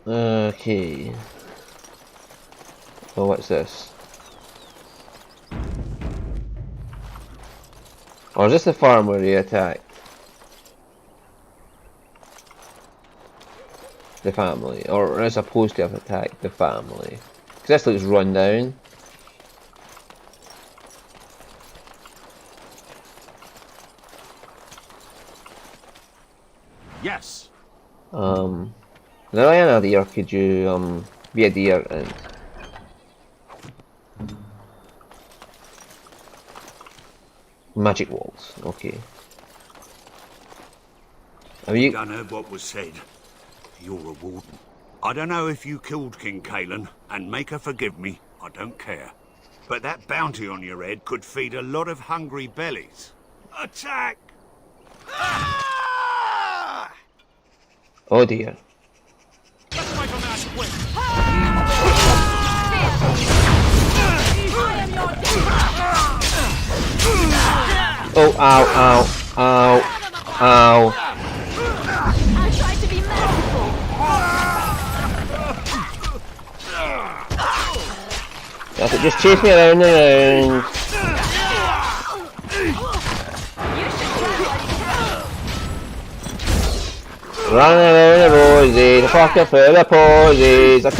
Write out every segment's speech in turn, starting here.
Okay. Oh, what's this? Or is this the farm where he attacked the family? Or is supposed to have attacked the family? Because this looks run down. Yes. Liliana deer, could you be a deer and magic walls? Okay. Have You you? done heard what was said. You're a warden. I don't know if you killed King Kalen, and make her forgive me, I don't care. But that bounty on your head could feed a lot of hungry bellies. Attack! Ah! Oh dear. Let's make them out quick! Oh, ow, ow, ow, ow. I tried to be merciful. That's it, just chase me around and around. Running around the roses, a pocket full of posies. I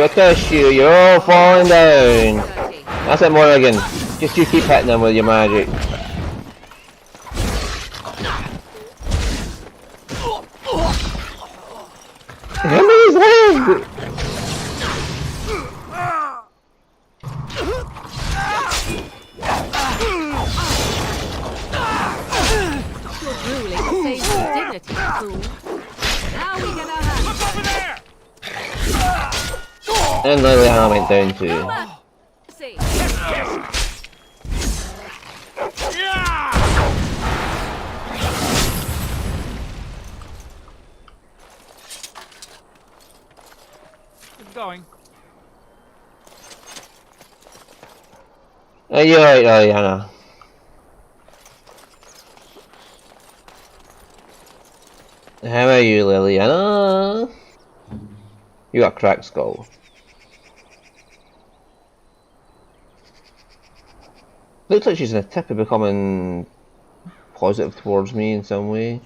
curse you, you're all falling down. That's it, Morrigan. Just you keep hitting them with your magic. Hit me his leg! Your drooling saves your dignity, fool. Now we get our hands. Look over there! And Liliana went down too. See. Keep going. Are you alright, Liliana? How are you, Liliana? You got a cracked skull. Looks like she's on the tip of becoming positive towards me in some way.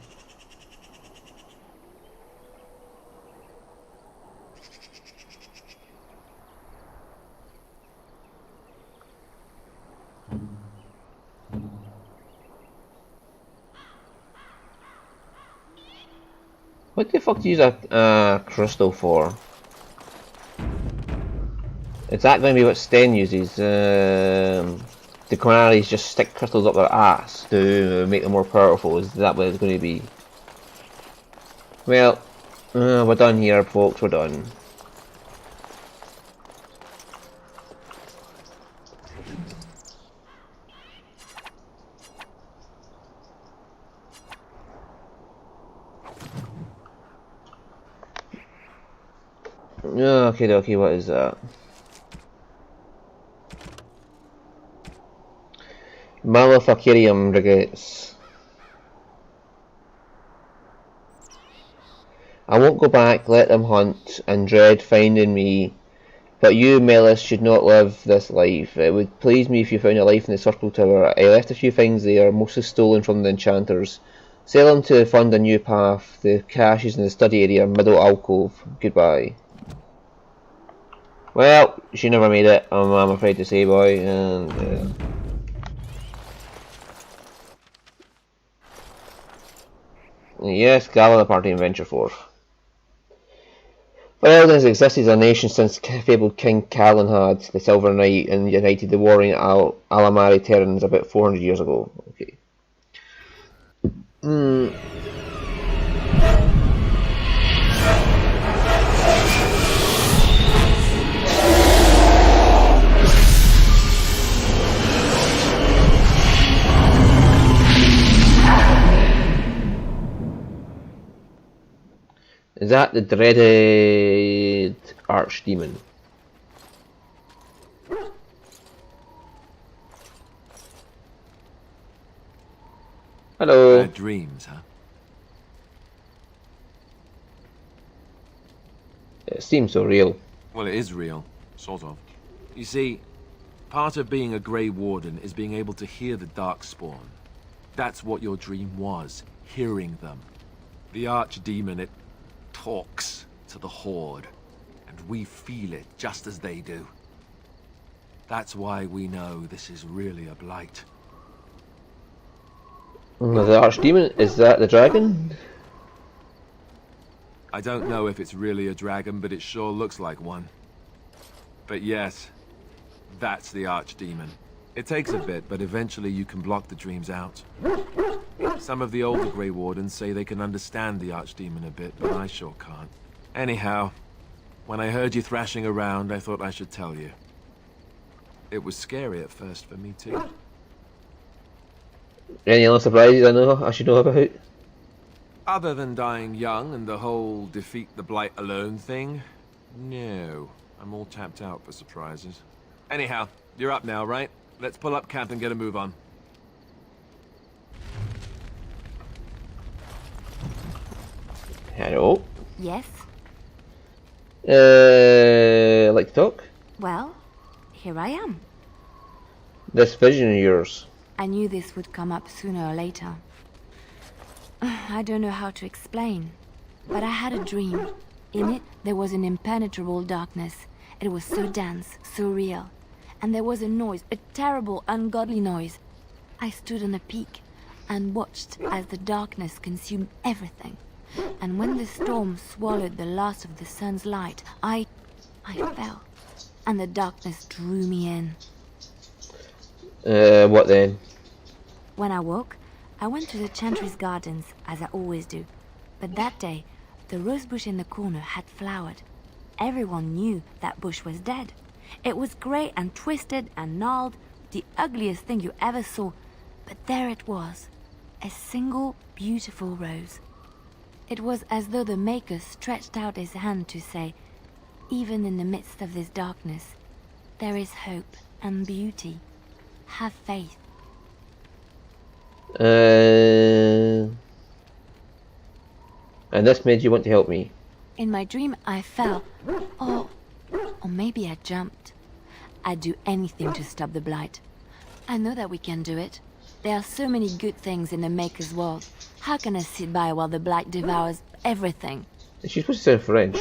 What the fuck do you use a crystal for? Is that going to be what Sten uses? The Qunaris just stick crystals up their ass to make them more powerful. Is that what it's going to be? Well, we're done here, folks. We're done. Okay, what is that? Malefacarium Regates. I won't go back, let them hunt, and dread finding me. But you, Melis, should not live this life. It would please me if you found a life in the Circle Tower. I left a few things there, mostly stolen from the enchanters. Sell them to fund a new path. The cache is in the study area, middle alcove. Goodbye. Well, she never made it, I'm afraid to say, boy, and yes, gather the party and venture forth. Well, has existed as a nation since fabled King Kalen had the Silver Knight and united the warring Alamari Terrans about 400 years ago. Okay. Is that the dreaded Archdemon? Hello. Bad dreams, huh? It seems so real. Well, it is real, sort of. You see, part of being a Grey Warden is being able to hear the Darkspawn. That's what your dream was, hearing them. The Archdemon, it talks to the Horde, and we feel it just as they do. That's why we know this is really a blight. The Archdemon, is that the dragon? I don't know if it's really a dragon, but it sure looks like one. But yes, that's the Archdemon. It takes a bit, but eventually you can block the dreams out. Some of the older Grey Wardens say they can understand the Archdemon a bit, but I sure can't. Anyhow, when I heard you thrashing around, I thought I should tell you. It was scary at first for me too. Any other surprises I should know about? Other than dying young and the whole defeat the Blight alone thing, no. I'm all tapped out for surprises. Anyhow, you're up now, right? Let's pull up camp and get a move on. Hello. Yes? Like to talk? Well, here I am. This vision of yours. I knew this would come up sooner or later. I don't know how to explain, but I had a dream. In it, there was an impenetrable darkness. It was so dense, so real. And there was a noise, a terrible, ungodly noise. I stood on a peak and watched as the darkness consumed everything. And when the storm swallowed the last of the sun's light, I fell. And the darkness drew me in. What then? When I woke, I went to the Chantry's gardens, as I always do. But that day, the rosebush in the corner had flowered. Everyone knew that bush was dead. It was grey and twisted and gnarled, the ugliest thing you ever saw. But there it was, a single beautiful rose. It was as though the Maker stretched out his hand to say, even in the midst of this darkness, there is hope and beauty. Have faith. And this made you want to help me? In my dream, I fell. Or maybe I jumped. I'd do anything to stop the Blight. I know that we can do it. There are so many good things in the Maker's world. How can I sit by while the Blight devours everything? She's supposed to sound French.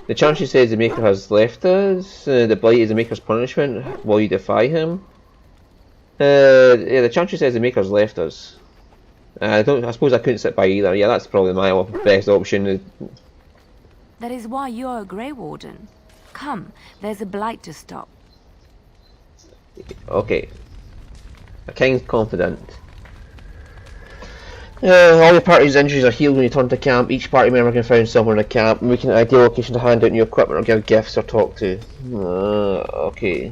The Chantry says the Maker has left us. The Blight is the Maker's punishment while you defy him. Yeah, the Chantry says the Maker's left us. I suppose I couldn't sit by either. Yeah, that's probably my best option. That is why you're a Grey Warden. Come, there's a Blight to stop. Okay. A king's confident. All your party's injuries are healed when you turn to camp. Each party member can find somewhere in the camp, making an ideal location to hand out new equipment or give gifts or talk to. Okay.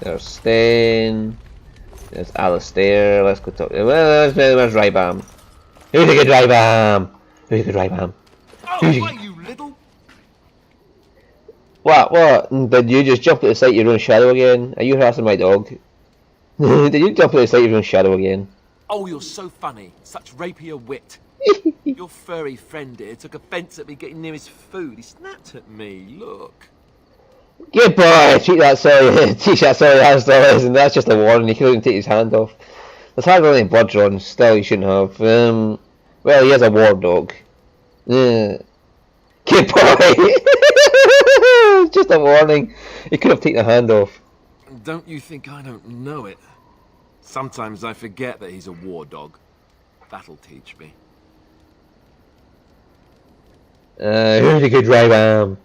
There's Stain. There's Alistair. Let's go talk. Well, there's Rybam. Who's a good Rybam? Who's a good Rybam? Oh, you little... What? Did you just jump at the sight of your own shadow again? Are you harassing my dog? Did you jump at the sight of your own shadow again? Oh, you're so funny. Such rapier wit. Your furry friend here took offence at me getting near his food. He snapped at me. Look. Good boy! Teach that sorry Alistair, and that's just a warning. He couldn't take his hand off. There's hardly any blood drawn. Still, he shouldn't have. Well, he is a war dog. Good boy! Just a warning. He could have taken the hand off. Don't you think I don't know it? Sometimes I forget that he's a war dog. That'll teach me. Who's a good Rybam?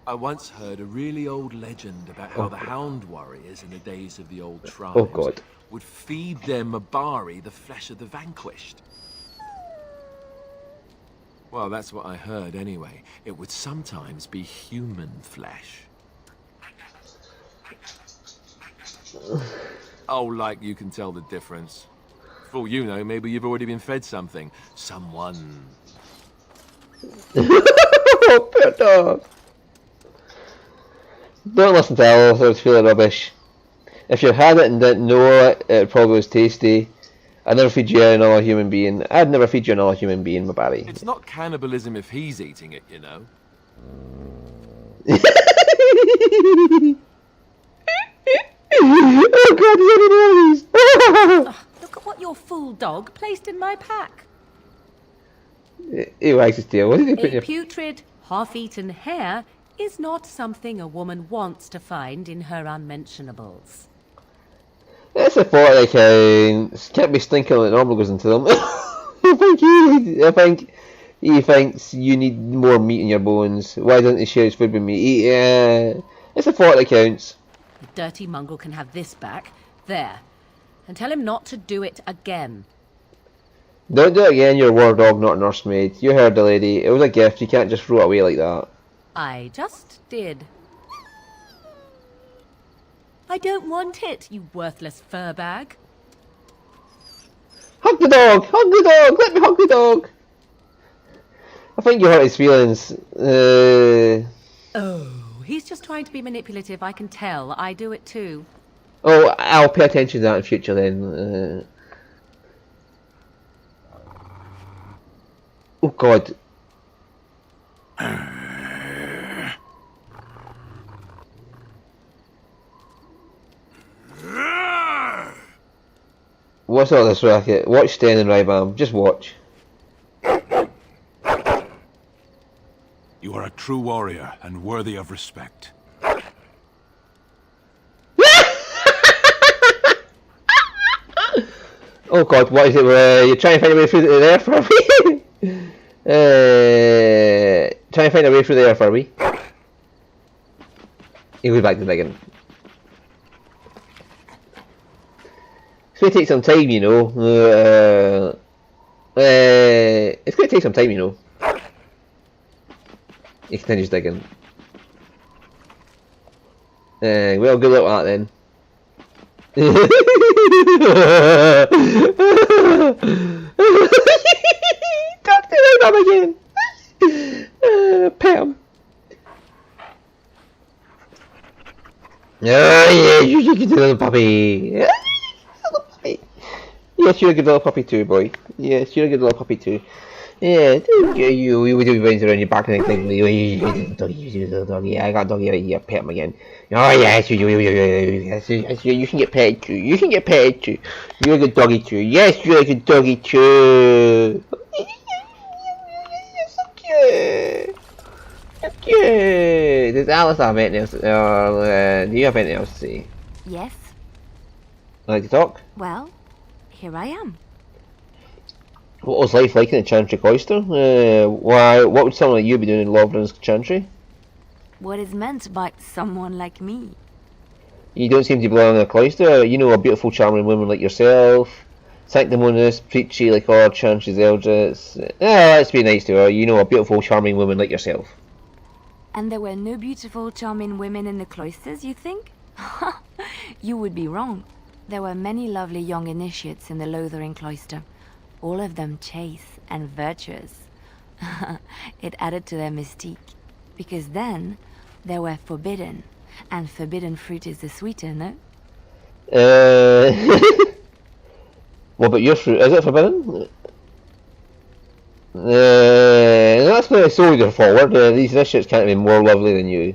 I once heard a really old legend about how the Hound warriors in the days of the old tribes Oh God. would feed their Mabari the flesh of the vanquished. Well, that's what I heard anyway. It would sometimes be human flesh. Oh, like you can tell the difference. For all you know, maybe you've already been fed something. Someone. Oh, poor dog. Don't listen to Alice, it's feeling rubbish. If you had it and didn't know it, it probably was tasty. I'd never feed you another human being. I'd never feed you another human being, my Barry. It's not cannibalism if he's eating it, you know. Oh God, he's eating all these. Look at what your fool dog placed in my pack. He wags his tail. What did he put in A your... putrid, half-eaten hare is not something a woman wants to find in her unmentionables. That's a 40 counts. Can't be stinking like normal goes into them. I think he thinks you need more meat in your bones. Why doesn't he share his food with me? Yeah, it's a 40 counts. The dirty mongrel can have this back. There. And tell him not to do it again. Don't do it again, you're a war dog, not a nursemaid. You heard the lady. It was a gift, you can't just throw it away like that. I just did. I don't want it, you worthless fur bag. Hug the dog! Hug the dog! Let me hug the dog! I think you hurt his feelings. Oh, he's just trying to be manipulative, I can tell. I do it too. Oh, I'll pay attention to that in future then. Oh God. What's all this racket? Watch Sten and Rybam. Just watch. You are a true warrior and worthy of respect. Oh God, what is it? You're trying to find a way through there for me? Trying to find a way through there for me. He goes back to digging. It's going to take some time, you know. It's going to take some time, you know. He continues digging. Well, good luck with that then. Talk to them again. Pam. Yeah, you're a good little puppy. Little puppy. Yes, you're a good little puppy too, boy. Yes, you're a good little puppy too. Yeah, you would do things around your back and things. You little doggy. I got doggy right here. Pet him again. Oh yes, you can get petted too. You can get petted too. You're a good doggy too. Yes, you're a good doggy too. You're so cute. So cute. Does Alice have anything else? Do you have anything else to say? Yes? Like to talk? Well, here I am. What was life like in the Chantry Cloister? What would someone like you be doing in Lovren's Chantry? What is meant by someone like me? You don't seem to belong in a cloister. You know, a beautiful, charming woman like yourself. Sanctimonious, preachy like all Chantry's elders. Let's be nice to her. You know, a beautiful, charming woman like yourself. And there were no beautiful, charming women in the cloisters, you think? You would be wrong. There were many lovely young initiates in the Lothering cloister. All of them chaste and virtuous. It added to their mystique. Because then, they were forbidden. And forbidden fruit is the sweeter, no? What about your fruit? Is it forbidden? That's not so forward. These initiates can't be more lovely than you.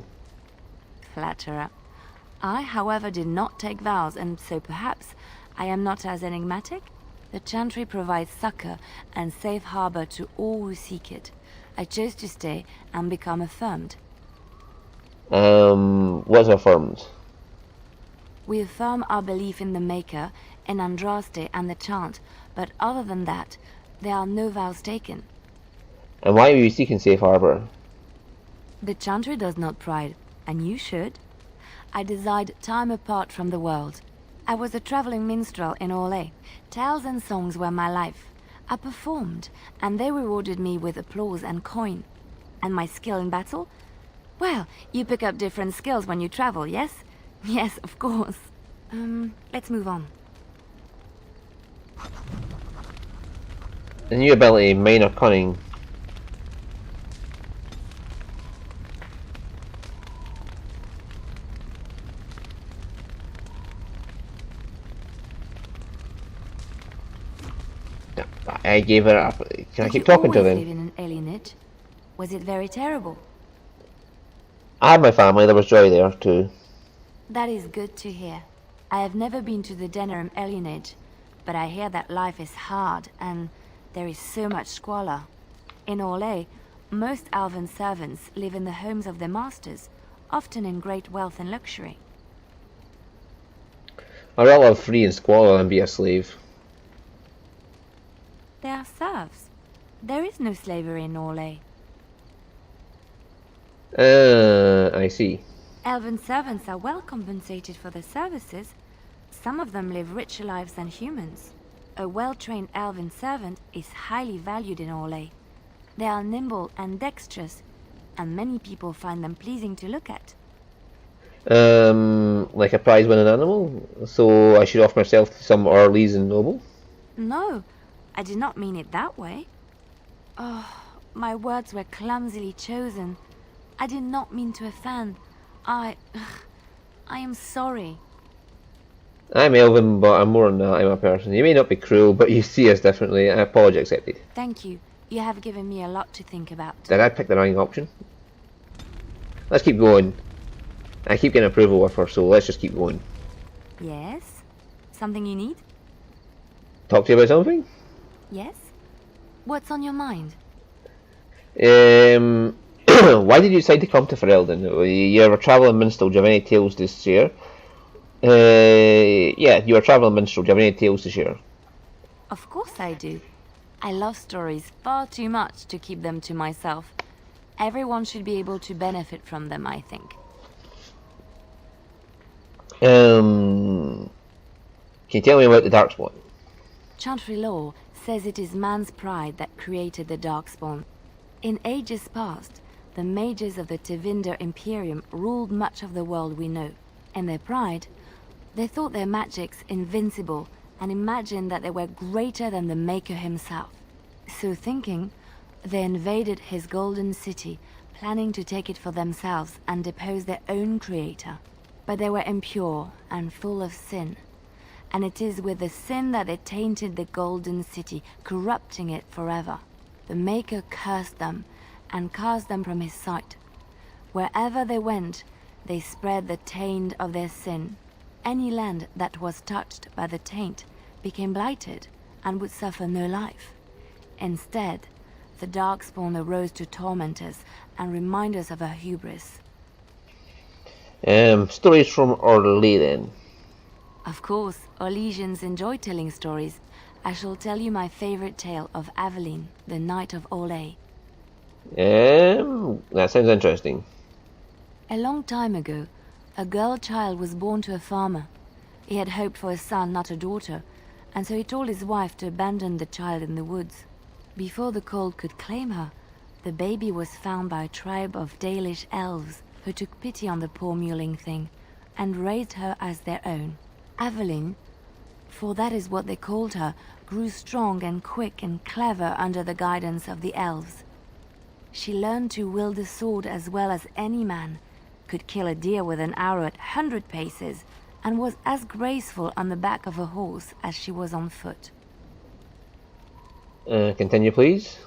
Flatterer. I, however, did not take vows, and so perhaps I am not as enigmatic? The Chantry provides succor and safe harbor to all who seek it. I chose to stay and become affirmed. What's affirmed? We affirm our belief in the Maker, in Andraste and the Chant, but other than that, there are no vows taken. And why are you seeking safe harbor? The Chantry does not pride, and you should. I desired time apart from the world. I was a traveling minstrel in Orlais. Tales and songs were my life. I performed, and they rewarded me with applause and coin. And my skill in battle? Well, you pick up different skills when you travel, yes? Yes, of course. Let's move on. The new ability, Minor Cunning. I gave her up. Can I Did keep you talking to always them? live in an alienage? Was it very terrible? I had my family, there was joy there too. That is good to hear. I have never been to the Denerim alienage, but I hear that life is hard and there is so much squalor. In Orlais, most Alvan servants live in the homes of their masters, often in great wealth and luxury. I'd rather live free and squalor than be a slave. They are serfs. There is no slavery in Orlais. I see. Elven servants are well compensated for their services. Some of them live richer lives than humans. A well-trained elven servant is highly valued in Orlais. They are nimble and dexterous, and many people find them pleasing to look at. Like a prize-winning animal? So I should offer myself to some Orlesian noble? No, I did not mean it that way. Oh, my words were clumsily chosen. I did not mean to offend. I am sorry. I'm Elven, but I'm more than that. I'm a person. You may not be cruel, but you see us differently. Apology accepted. Thank you. You have given me a lot to think about. Did I pick the wrong option? Let's keep going. I keep getting approval with her, so let's just keep going. Yes? Something you need? Talk to you about something? Yes? What's on your mind? Why did you decide to come to Ferelden? You're a travelling minstrel. Do you have any tales to share? Yeah, you're a travelling minstrel. Do you have any tales to share? Of course I do. I love stories far too much to keep them to myself. Everyone should be able to benefit from them, I think. Can you tell me about the Darkspawn? Chantry lore says it is man's pride that created the Darkspawn. In ages past, the mages of the Tevinder Imperium ruled much of the world we know. In their pride, they thought their magics invincible and imagined that they were greater than the Maker himself. So thinking, they invaded his golden city, planning to take it for themselves and depose their own creator. But they were impure and full of sin. And it is with the sin that they tainted the golden city, corrupting it forever. The Maker cursed them and cast them from his sight. Wherever they went, they spread the taint of their sin. Any land that was touched by the taint became blighted and would suffer no life. Instead, the Darkspawn arose to torment us and remind us of our hubris. Stories from Orlais then. Of course, Orlesians enjoy telling stories. I shall tell you my favorite tale of Aveline, the Knight of Orlais. That sounds interesting. A long time ago, a girl child was born to a farmer. He had hoped for a son, not a daughter, and so he told his wife to abandon the child in the woods. Before the cold could claim her, the baby was found by a tribe of Dalish elves who took pity on the poor mewling thing and raised her as their own. Aveline, for that is what they called her, grew strong and quick and clever under the guidance of the elves. She learned to wield the sword as well as any man, could kill a deer with an arrow at 100 paces, and was as graceful on the back of a horse as she was on foot. Continue, please.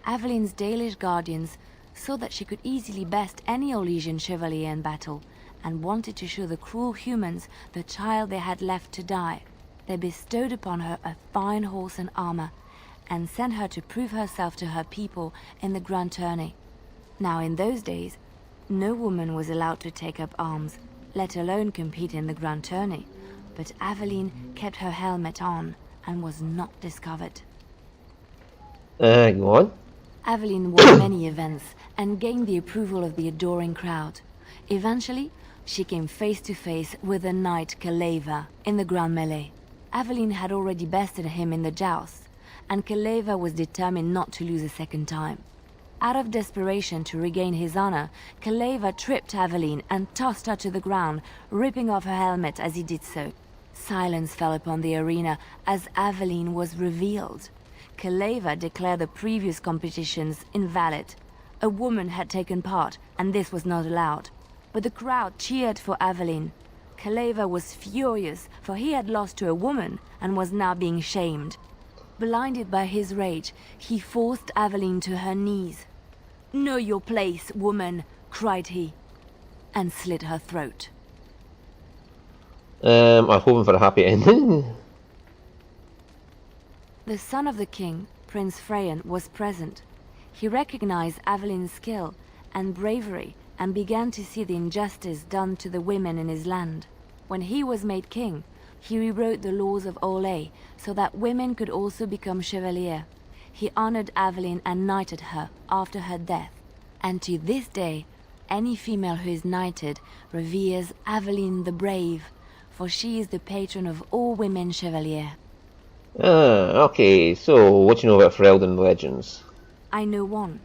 Aveline's Dalish guardians saw that she could easily best any Orlesian chevalier in battle, and wanted to show the cruel humans the child they had left to die. They bestowed upon her a fine horse and armor, and sent her to prove herself to her people in the Grand Tourney. Now in those days, no woman was allowed to take up arms, let alone compete in the Grand Tourney, but Aveline kept her helmet on and was not discovered. Go on. Aveline won many events and gained the approval of the adoring crowd. Eventually, she came face to face with the knight Kaleva in the Grand Melee. Aveline had already bested him in the joust, and Kaleva was determined not to lose a second time. Out of desperation to regain his honor, Kaleva tripped Aveline and tossed her to the ground, ripping off her helmet as he did so. Silence fell upon the arena as Aveline was revealed. Kaleva declared the previous competitions invalid. A woman had taken part, and this was not allowed. But the crowd cheered for Aveline. Kaleva was furious, for he had lost to a woman and was now being shamed. Blinded by his rage, he forced Aveline to her knees. "Know your place, woman," cried he, and slit her throat. I'm hoping for a happy ending. The son of the king, Prince Freyan, was present. He recognized Aveline's skill and bravery and began to see the injustice done to the women in his land. When he was made king, he rewrote the laws of Orlais so that women could also become chevalier. He honored Aveline and knighted her after her death. And to this day, any female who is knighted reveres Aveline the Brave, for she is the patron of all women chevalier. Okay, so what do you know about Ferelden legends? I know one,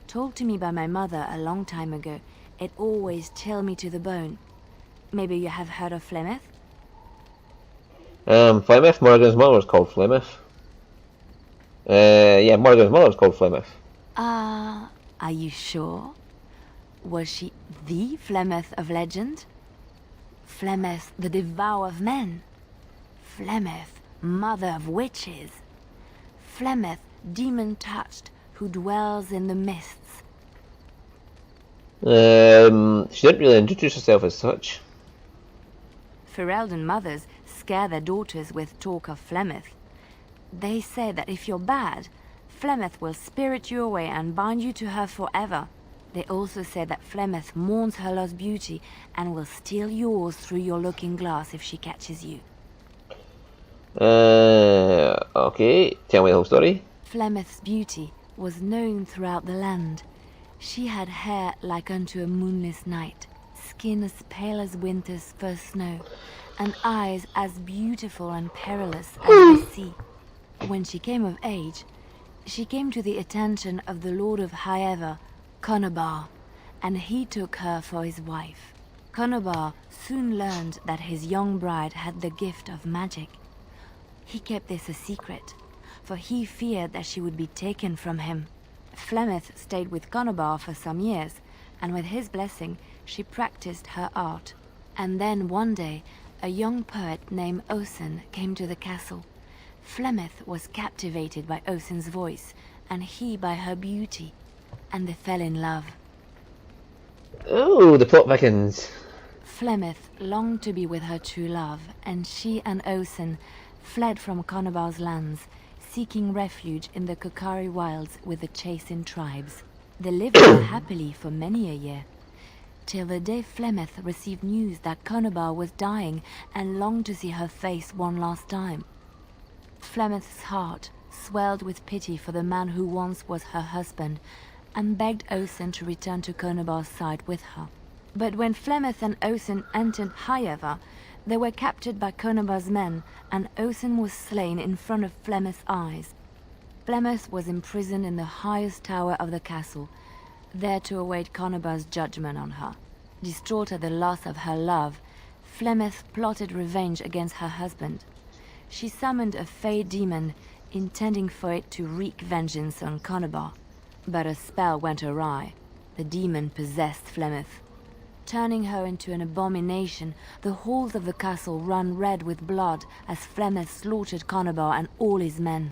told to me by my mother a long time ago. It always chilled me to the bone. Maybe you have heard of Flemeth? Flemeth, Morrigan's mother was called Flemeth. Yeah, Morrigan's mother was called Flemeth. Are you sure? Was she the Flemeth of legend? Flemeth, the devourer of men? Flemeth, mother of witches? Flemeth, demon-touched, who dwells in the mists? She didn't really introduce herself as such. Ferelden mothers scare their daughters with talk of Flemeth. They say that if you're bad, Flemeth will spirit you away and bind you to her forever. They also say that Flemeth mourns her lost beauty and will steal yours through your looking glass if she catches you. Okay, tell me the whole story. Flemeth's beauty was known throughout the land. She had hair like unto a moonless night, skin as pale as winter's first snow, and eyes as beautiful and perilous as the sea. When she came of age, she came to the attention of the Lord of Highever, Conobar, and he took her for his wife. Conobar soon learned that his young bride had the gift of magic. He kept this a secret, for he feared that she would be taken from him. Flemeth stayed with Conobar for some years, and with his blessing, she practiced her art. And then one day, a young poet named Osen came to the castle. Flemeth was captivated by Osen's voice, and he by her beauty, and they fell in love. Oh, the plot thickens. Flemeth longed to be with her true love, and she and Osen fled from Conobar's lands, seeking refuge in the Kokari wilds with the Chasing tribes. They lived there happily for many a year, till the day Flemeth received news that Conobar was dying and longed to see her face one last time. Flemeth's heart swelled with pity for the man who once was her husband, and begged Osen to return to Conobar's side with her. But when Flemeth and Osen entered Highever, they were captured by Conobar's men, and Osen was slain in front of Flemeth's eyes. Flemeth was imprisoned in the highest tower of the castle, there to await Conobar's judgment on her. Distraught at the loss of her love, Flemeth plotted revenge against her husband. She summoned a fey demon, intending for it to wreak vengeance on Conobar. But a spell went awry. The demon possessed Flemeth. Turning her into an abomination, the halls of the castle ran red with blood as Flemeth slaughtered Conobar and all his men.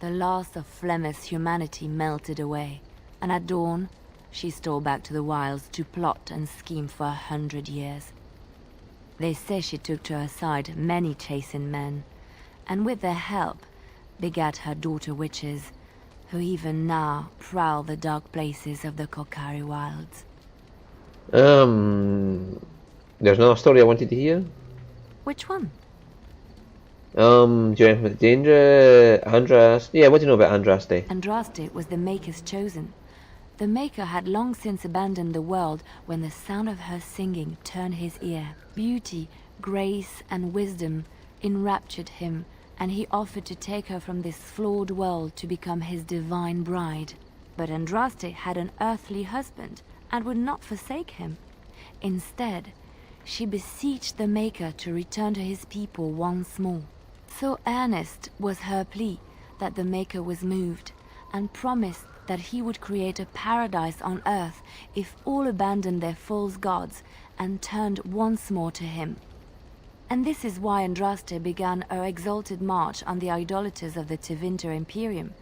The last of Flemeth's humanity melted away, and at dawn, she stole back to the wilds to plot and scheme for 100 years. They say she took to her side many Chasing men, and with their help, begat her daughter witches, who even now prowl the dark places of the Kokari wilds. There's another story I wanted to hear. Which one? Do you know anything about Danger, Andraste? Yeah, what do you know about Andraste? Andraste was the Maker's chosen. The Maker had long since abandoned the world when the sound of her singing turned his ear. Beauty, grace, and wisdom enraptured him, and he offered to take her from this flawed world to become his divine bride. But Andraste had an earthly husband and would not forsake him. Instead, she beseeched the Maker to return to his people once more. So earnest was her plea that the Maker was moved, and promised that he would create a paradise on earth if all abandoned their false gods and turned once more to him. And this is why Andraste began her exalted march on the idolaters of the Tevinter Imperium.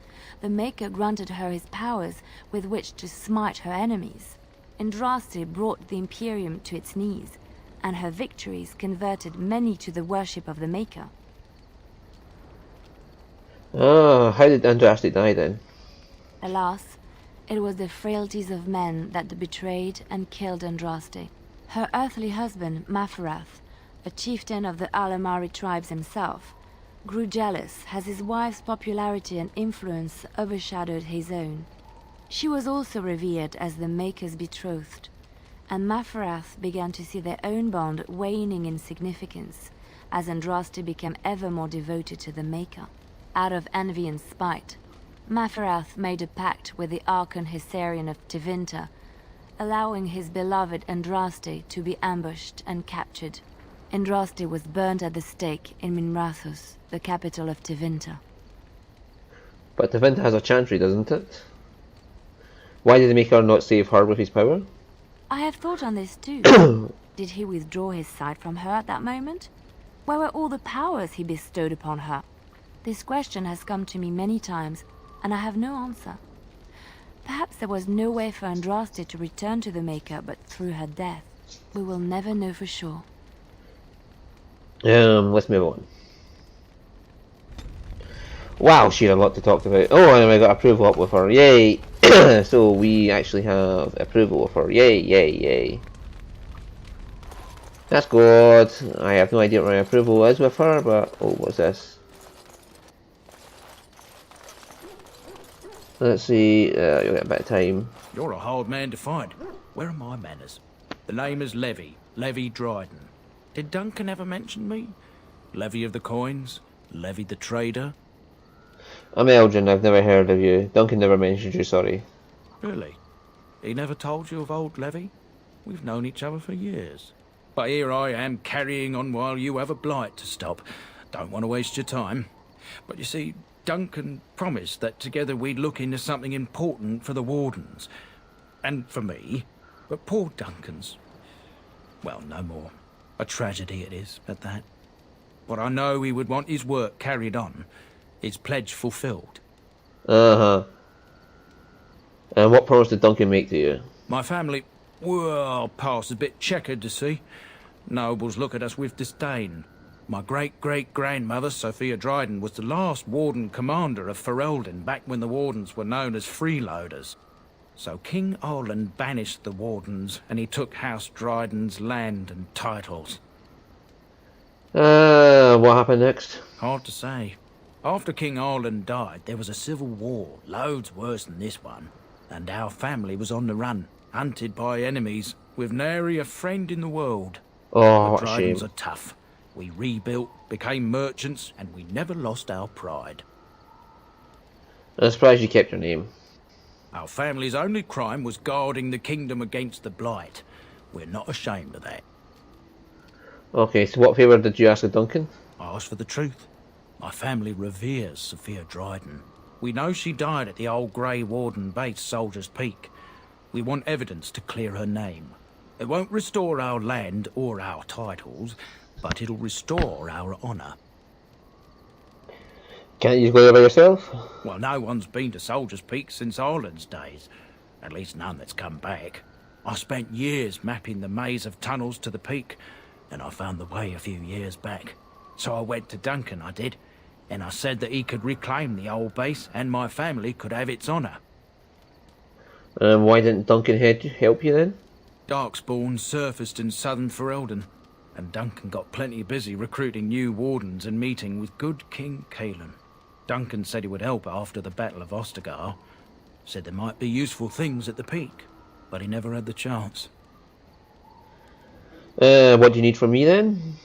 The Maker granted her his powers with which to smite her enemies. Andraste brought the Imperium to its knees, and her victories converted many to the worship of the Maker. Ah, how did Andraste die then? Alas, it was the frailties of men that betrayed and killed Andraste. Her earthly husband, Maferath, a chieftain of the Alamari tribes himself, grew jealous as his wife's popularity and influence overshadowed his own. She was also revered as the Maker's betrothed, and Maferath began to see their own bond waning in significance as Andraste became ever more devoted to the Maker. Out of envy and spite, Maferath made a pact with the Archon Hessarian of Tevinter, allowing his beloved Andraste to be ambushed and captured. Andraste was burned at the stake in Minrathous, the capital of Tevinter. But Tevinter has a chantry, doesn't it? Why did the Maker not save her with his power? I have thought on this too. Did he withdraw his sight from her at that moment? Where were all the powers he bestowed upon her? This question has come to me many times, and I have no answer. Perhaps there was no way for Andraste to return to the Maker but through her death. We will never know for sure. Let's move on. Wow, she had a lot to talk about. Oh, and I got approval up with her. Yay! So we actually have approval of her. Yay, yay, yay. That's good. I have no idea what my approval is with her, but... Oh, what's this? Let's see. You'll get a bit of time. You're a hard man to find. Where are my manners? The name is Levy. Levy Dryden. Did Duncan ever mention me? Levy of the Coins? Levy the Trader? I'm Elgin. I've never heard of you. Duncan never mentioned you, sorry. Really? He never told you of old Levy? We've known each other for years. But here I am carrying on while you have a blight to stop. Don't want to waste your time. But you see, Duncan promised that together we'd look into something important for the Wardens. And for me. But poor Duncan's... well, no more. A tragedy it is, at that. But I know he would want his work carried on. His pledge fulfilled. Uh-huh. And what promise did Duncan make to you? My family, well, past a bit checkered to see. Nobles look at us with disdain. My great-great-grandmother, Sophia Dryden, was the last Warden Commander of Ferelden back when the Wardens were known as freeloaders. So King Arland banished the Wardens, and he took House Dryden's land and titles. What happened next? Hard to say. After King Arland died, there was a civil war, loads worse than this one. And our family was on the run, hunted by enemies, with nary a friend in the world. Oh, what the a shame. Drydens are tough. We rebuilt, became merchants, and we never lost our pride. I'm surprised you kept your name. Our family's only crime was guarding the kingdom against the blight. We're not ashamed of that. Okay, so what favour did you ask of Duncan? I asked for the truth. My family reveres Sophia Dryden. We know she died at the old Grey Warden base, Soldier's Peak. We want evidence to clear her name. It won't restore our land or our titles, but it'll restore our honour. Can't you go there by yourself? Well, no one's been to Soldier's Peak since Arland's days. At least none that's come back. I spent years mapping the maze of tunnels to the peak, and I found the way a few years back. So I went to Duncan, I did, and I said that he could reclaim the old base and my family could have its honour. Why didn't Duncan help you then? Darkspawn surfaced in southern Ferelden, and Duncan got plenty busy recruiting new wardens and meeting with good King Cailan. Duncan said he would help after the Battle of Ostagar. Said there might be useful things at the peak, but he never had the chance. What do you need from me then?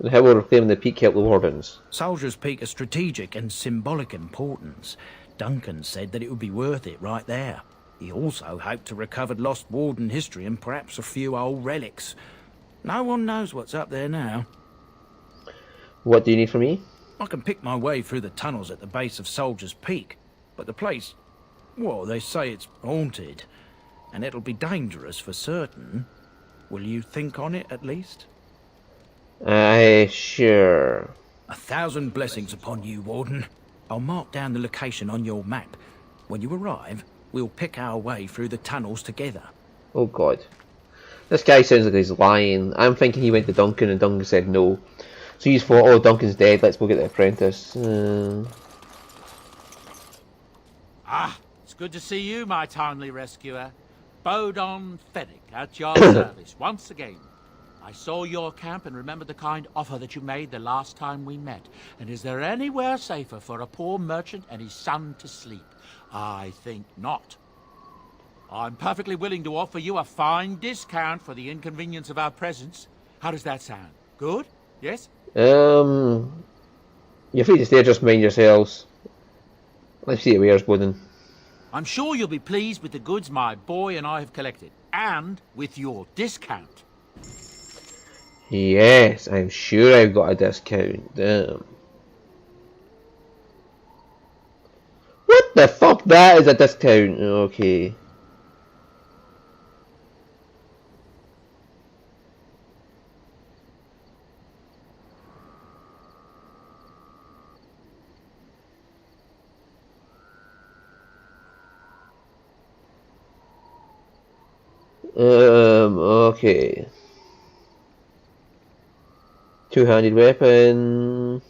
And how will reclaiming the peak help the Wardens? Soldier's Peak is strategic and symbolic importance. Duncan said that it would be worth it right there. He also hoped to recover lost Warden history and perhaps a few old relics. No one knows what's up there now. What do you need from me? I can pick my way through the tunnels at the base of Soldier's Peak, but the place, well, they say it's haunted, and it'll be dangerous for certain. Will you think on it at least? Aye, sure. 1,000 blessings upon you, Warden. I'll mark down the location on your map. When you arrive, we'll pick our way through the tunnels together. Oh god. This guy sounds like he's lying. I'm thinking he went to Duncan and Duncan said no. So he's thought, oh, Duncan's dead, let's go get the apprentice. Ah, it's good to see you, my timely rescuer. Bodon Fennick at your service once again. I saw your camp and remembered the kind offer that you made the last time we met. And is there anywhere safer for a poor merchant and his son to sleep? I think not. I'm perfectly willing to offer you a fine discount for the inconvenience of our presence. How does that sound? Good? Yes? You're free to stay, just mind yourselves. Let's see where's Wooden. I'm sure you'll be pleased with the goods my boy and I have collected. And with your discount. Yes, I'm sure I've got a discount. Damn. What the fuck? That is a discount. Okay. Okay. Two-handed weapon.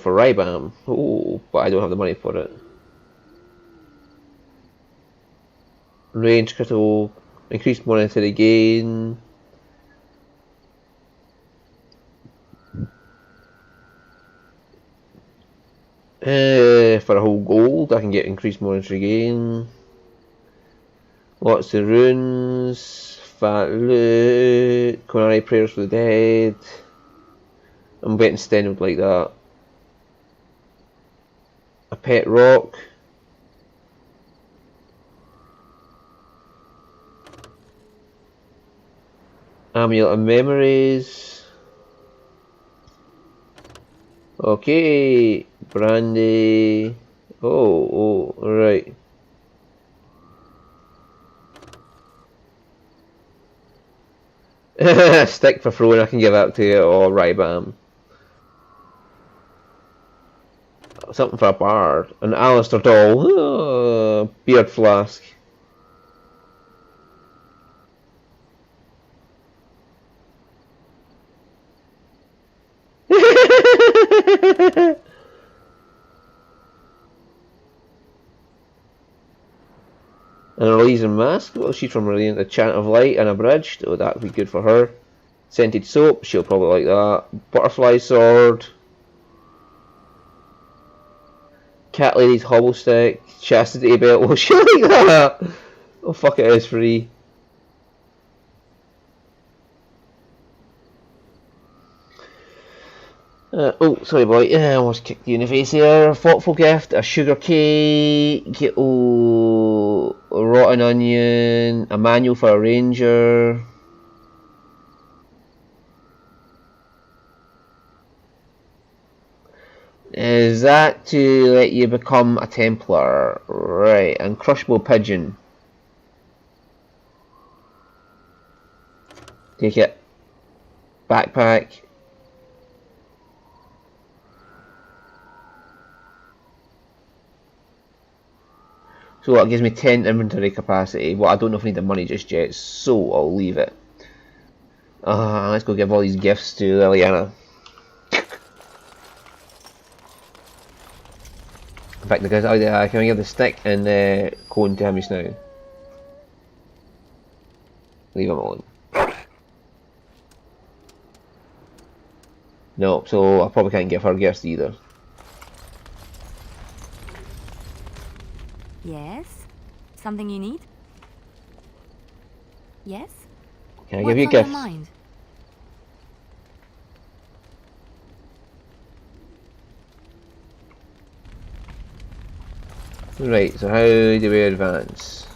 For Rybam. Oh, but I don't have the money for it. Range critical, increased monetary gain. For a whole gold, I can get increased monetary gain. Lots of runes, fat loot, Konari prayers for the dead. I'm getting standard like that. A pet rock. Amulet of memories. Okay, brandy. Oh, right. Stick for throwing, I can give that to you, or Rybam. Something for a bard. An Alistair doll. Beard flask. An Elysian mask. Well, she's from Radiant. A chant of light and abridged. Oh, that would be good for her. Scented soap. She'll probably like that. Butterfly sword. Cat lady's hobble stick. Chastity belt. Oh, she'll like that. Oh, fuck it, is free. Oh, sorry boy, I almost kicked you in the face here. Thoughtful gift, a sugar cake, oh, a rotten onion, a manual for a ranger. Is that to let you become a Templar? Right, and crushable pigeon. Take it. Backpack. So that gives me 10 inventory capacity. Well, I don't know if I need the money just yet, so I'll leave it. Let's go give all these gifts to Liliana. In fact, because can I give the stick and the cone to Hamish now? Leave him alone. No, so I probably can't give her gifts either. Yes? Something you need? Yes? Can I give you a What's on gift? your mind? Right, so how do we advance?